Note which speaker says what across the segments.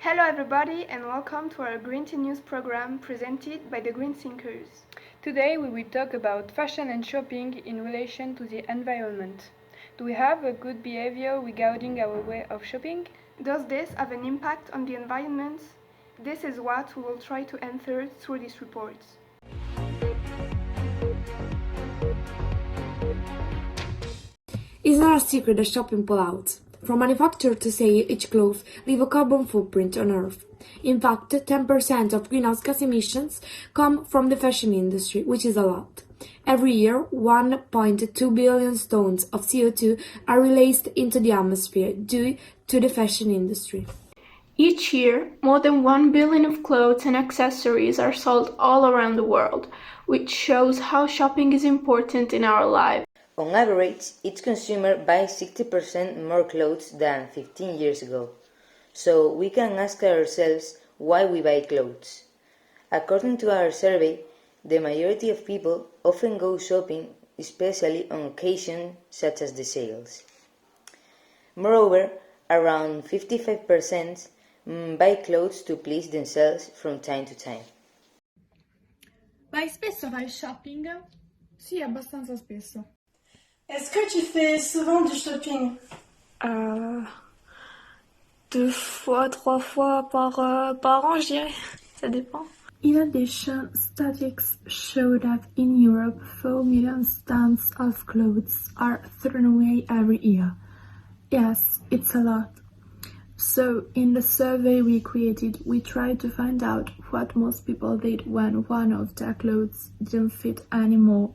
Speaker 1: Hello everybody and welcome to our Green Tea News program presented by the Green Thinkers.
Speaker 2: Today we will talk about fashion and shopping in relation to the environment. Do we have a good behavior regarding our way of shopping?
Speaker 1: Does this have an impact on the environment? This is what we will try to answer through this report.
Speaker 3: It's not a secret that shopping pollutes. From manufacture to sale, each cloth leaves a carbon footprint on Earth. In fact, 10% of greenhouse gas emissions come from the fashion industry, which is a lot. Every year, 1.2 billion tons of CO2 are released into the atmosphere due to the fashion industry.
Speaker 4: Each year, more than 1 billion of clothes and accessories are sold all around the world, which shows how shopping is important in our lives.
Speaker 5: On average, each consumer buys 60% more clothes than 15 years ago. So we can ask ourselves why we buy clothes. According to our survey, the majority of people often go shopping, especially on occasions such as the sales. Moreover, around 55% buy clothes to please themselves from time to time.
Speaker 6: Vai spesso fai shopping?
Speaker 7: Sì, abbastanza spesso.
Speaker 6: Est-ce que tu fais souvent du shopping?
Speaker 8: 2 fois, 3 fois par an, je dirais. Ça dépend.
Speaker 9: In addition, statistics show that in Europe 4 million tons of clothes are thrown away every year. Yes, it's a lot. So, in the survey we created, we tried to find out what most people did when one of their clothes didn't fit anymore.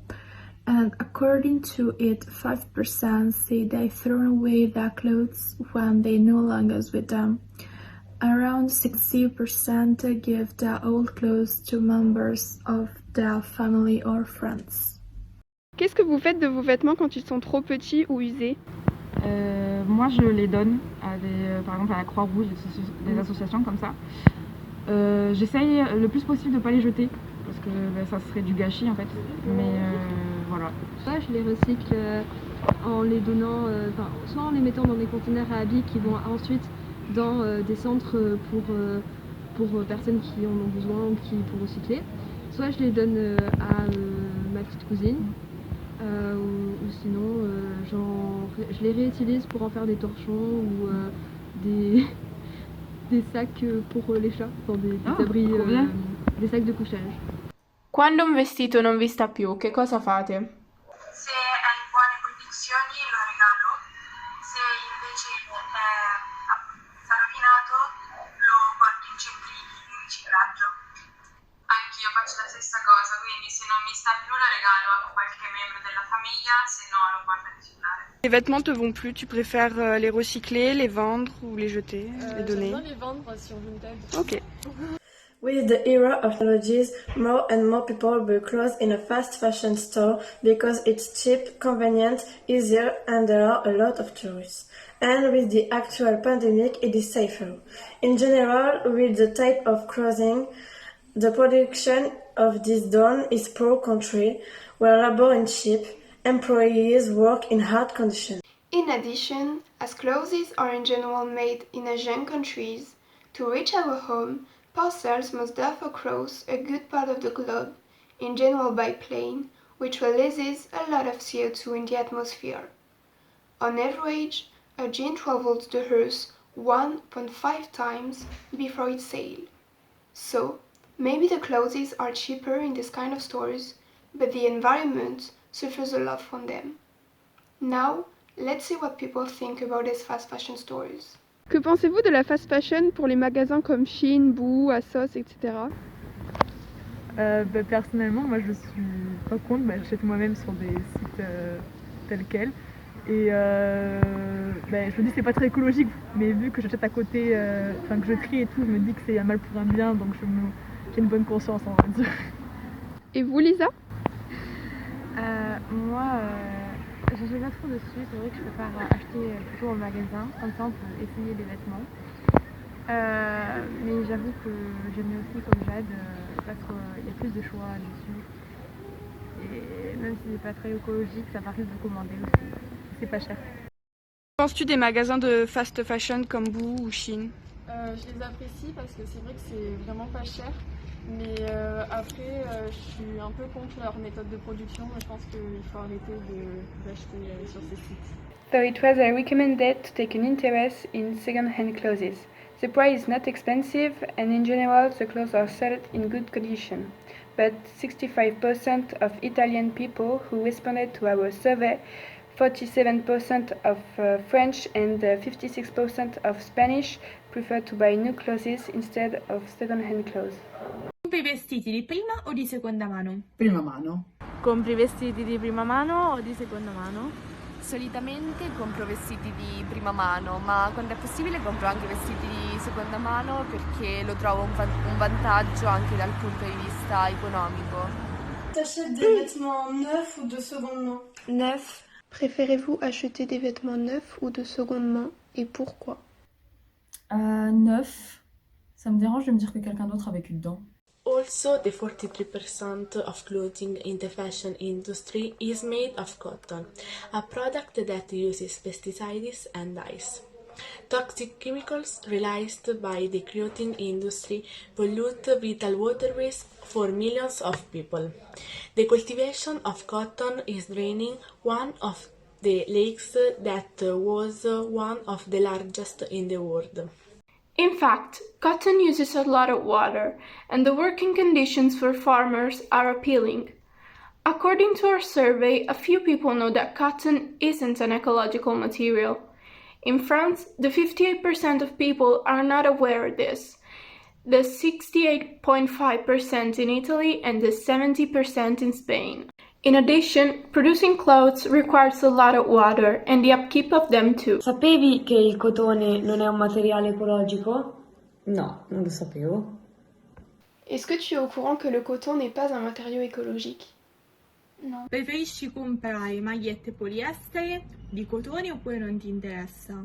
Speaker 9: And according to it, 5% say they throw away their clothes when they no longer with them. Around 60% give their old clothes to members of their family or friends.
Speaker 2: Qu'est-ce que vous faites de vos vêtements quand ils sont trop petits ou usés?
Speaker 7: Moi, je les donne à par exemple à la Croix-Rouge, des associations comme ça. J'essaye le plus possible de ne pas les jeter, parce que ça serait du gâchis en fait. Mais voilà.
Speaker 10: Je les recycle en les donnant, soit en les mettant dans des conteneurs à habits qui vont ensuite dans des centres pour personnes qui en ont besoin ou pour recycler. Soit je les donne à ma petite cousine, ou sinon je les réutilise pour en faire des torchons ou des sacs pour les chats, des abris, des sacs de couchage.
Speaker 4: Quando un vestito non vi sta più, che cosa fate?
Speaker 11: Se è in buone condizioni lo regalo, se invece sta rovinato lo porto in centri di riciclaggio. Anch'io faccio la stessa cosa, quindi se non mi sta più lo regalo a qualche membro della famiglia, se no lo porto a riciclare.
Speaker 2: Les vêtements te vont plus, tu préfères les recycler, les vendre ou les jeter, les donner?
Speaker 10: J'aime bien les vendre si on veut une table.
Speaker 2: Ok.
Speaker 12: With the era of technologies, more and more people buy clothes in a fast fashion store because it's cheap, convenient, easier, and there are a lot of tourists. And with the actual pandemic, it is safer. In general, with the type of clothing, the production of this done is poor country, where labor is cheap, employees work in hard conditions.
Speaker 1: In addition, as clothes are in general made in Asian countries, to reach our home, parcels must therefore cross a good part of the globe, in general by plane, which releases a lot of CO2 in the atmosphere. On average, a jean travels the Earth 1.5 times before its sail. So, maybe the clothes are cheaper in this kind of stores, but the environment suffers a lot from them. Now, let's see what people think about these fast fashion stores.
Speaker 2: Que pensez-vous de la fast fashion pour les magasins comme Shein, Boo, ASOS, etc.
Speaker 7: Personnellement, moi je suis pas contre, j'achète moi-même sur des sites tels quels. Et je me dis que c'est pas très écologique, mais vu que j'achète à côté, que je trie et tout, je me dis que c'est un mal pour un bien, donc j'ai une bonne conscience, on va dire.
Speaker 2: Et vous, Lisa?
Speaker 8: Moi, je pas trop dessus, c'est vrai que je préfère acheter plutôt au magasin, comme ça on peut essayer les vêtements. Mais j'avoue que j'aime bien aussi comme Jade, parce qu'il y a plus de choix dessus. Et même si c'est pas très écologique, ça m'arrive de commander aussi. C'est pas cher.
Speaker 2: Penses-tu des magasins de fast fashion comme Boo ou Shein?
Speaker 13: Je les apprécie parce que c'est vrai que c'est vraiment pas cher. Mais après, je suis un peu contre leur méthode de production. Je pense qu'il faut arrêter d'acheter sur ces sites.
Speaker 2: So it was recommended to take an interest in second-hand clothes. The price is not expensive and in general the clothes are sold in good condition. But 65% of Italian people who responded to our survey, 47% of French and 56% of Spanish prefer to buy new clothes instead of second-hand clothes.
Speaker 14: Compri vestiti di prima o di seconda mano?
Speaker 15: Prima mano.
Speaker 16: Compri vestiti di prima mano o di seconda mano?
Speaker 17: Solitamente compro vestiti di prima mano, ma quando è possibile compro anche vestiti di seconda mano perché lo trovo un vantaggio anche dal punto di vista economico.
Speaker 6: T'achètes des vêtements neufs ou de seconde main?
Speaker 1: Neuf. Préférez-vous acheter des vêtements neufs ou de seconde main et pourquoi?
Speaker 18: Neuf. Ça me dérange de me dire que quelqu'un d'autre a vécu dedans.
Speaker 19: Also, the 43% of clothing in the fashion industry is made of cotton, a product that uses pesticides and dyes. Toxic chemicals released by the clothing industry pollute vital waterways for millions of people. The cultivation of cotton is draining one of the lakes that was one of the largest in the world.
Speaker 4: In fact, cotton uses a lot of water, and the working conditions for farmers are appealing. According to our survey, a few people know that cotton isn't an ecological material. In France, the 58% of people are not aware of this, the 68.5% in Italy, and the 70% in Spain. In addition, producing clothes requires a lot of water and the upkeep of them too.
Speaker 3: Sapevi che il cotone non è un materiale ecologico?
Speaker 15: No, non lo sapevo.
Speaker 1: Est-ce que tu es au courant que le coton n'est pas un matériau écologique?
Speaker 14: No. Preferisci comprare magliette poliestere di cotone oppure non ti interessa?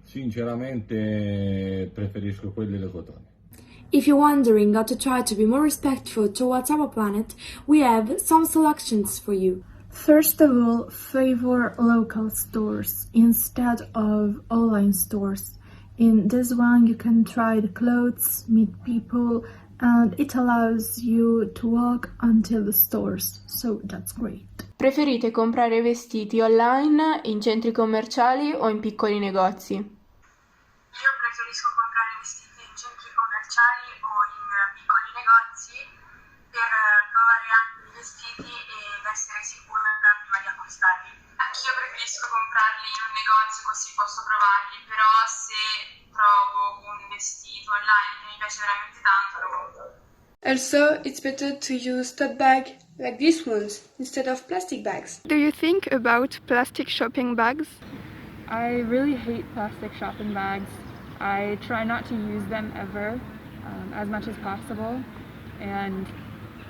Speaker 20: Sinceramente preferisco quelle di cotone.
Speaker 3: If you're wondering how to try to be more respectful towards our planet, we have some selections for you.
Speaker 9: First of all, favor local stores instead of online stores. In this one, you can try the clothes, meet people, and it allows you to walk until the stores, so that's great.
Speaker 4: Preferite comprare vestiti online, in centri commerciali o in piccoli negozi?
Speaker 11: Io preferisco comprare vestiti in centri commerciali o in piccoli negozi per provare anche i vestiti ed essere sicura prima di acquistarli. Anch'io preferisco comprarli in un negozio così posso provarli, però se trovo un vestito online che mi piace veramente tanto lo compro.
Speaker 1: Also, it's better to use tote bag like these ones instead of plastic bags. Do you think about plastic shopping bags?
Speaker 2: I really hate plastic shopping bags. I try not to use them ever, as much as possible. And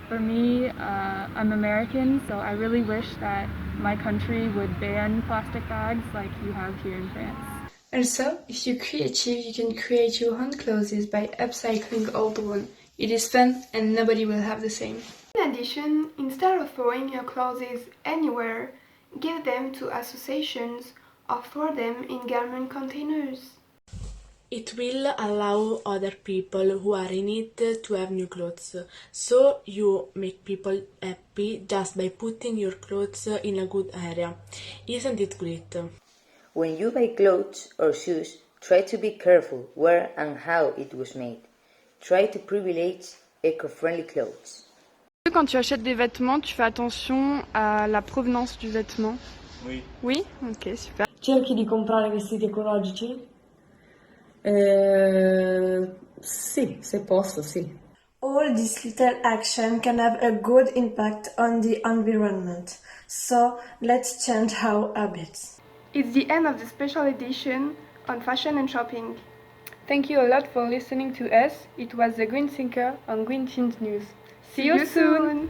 Speaker 2: for me, I'm American, so I really wish that my country would ban plastic bags like you have here in France.
Speaker 1: Also, if you're creative, you can create your own clothes by upcycling old ones. It is fun and nobody will have the same. In addition, instead of throwing your clothes anywhere, give them to associations or throw them in garment containers.
Speaker 19: It will allow other people who are in need to have new clothes, so you make people happy just by putting your clothes in a good area. Isn't it great?
Speaker 5: When you buy clothes or shoes, try to be careful where and how it was made. Try to privilege eco-friendly clothes.
Speaker 2: Quand tu achètes des vêtements, tu fais attention à la provenance du vêtement?
Speaker 20: Oui.
Speaker 2: Oui? Ok, super.
Speaker 3: Cerchi di comprare vestiti ecologici?
Speaker 15: Sì, se posso, sì.
Speaker 12: All this little action can have a good impact on the environment. So let's change our habits.
Speaker 1: It's the end of the special edition on fashion and shopping.
Speaker 2: Thank you a lot for listening to us. It was the Green Thinker on Green Teens News. See you soon!